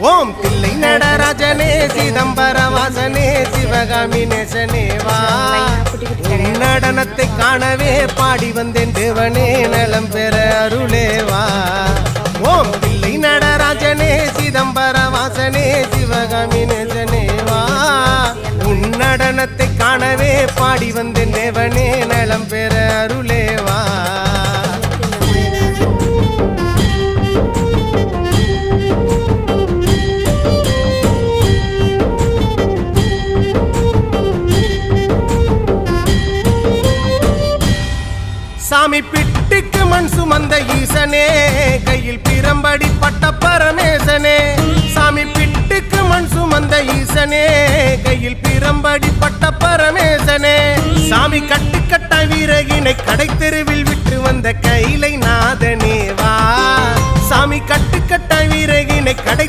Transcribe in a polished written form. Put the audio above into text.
ஓம் தில்லை நடராஜனே சிதம்பர வாசனே சிவகாமி நேசனேவா நடனத்தை காணவே பாடி வந்தேன் தேவனே நலம் பெற அருளேவா ஓம் தில்லை நடராஜனே சிதம்பர வாசனே சிவகாமி நேசனேவா நடனத்தை காணவே பாடி வந்தேன் தேவனே நலம் பெற அருளேவா சாமி பிட்டுக்கு மண் சுமந்த ஈசனே கையில் பிரம்படி பட்ட பரமேசனே சாமி பிட்டுக்கு மண் சுமந்த ஈசனே கையில் பிரம்படி பட்ட பரமேசனே சாமி கட்டுக்கட்ட வீரகினை கடை தெருவில் விட்டு வந்த கைலை நாதனேவா சாமி கட்டுக்கட்ட வீரகினை கடை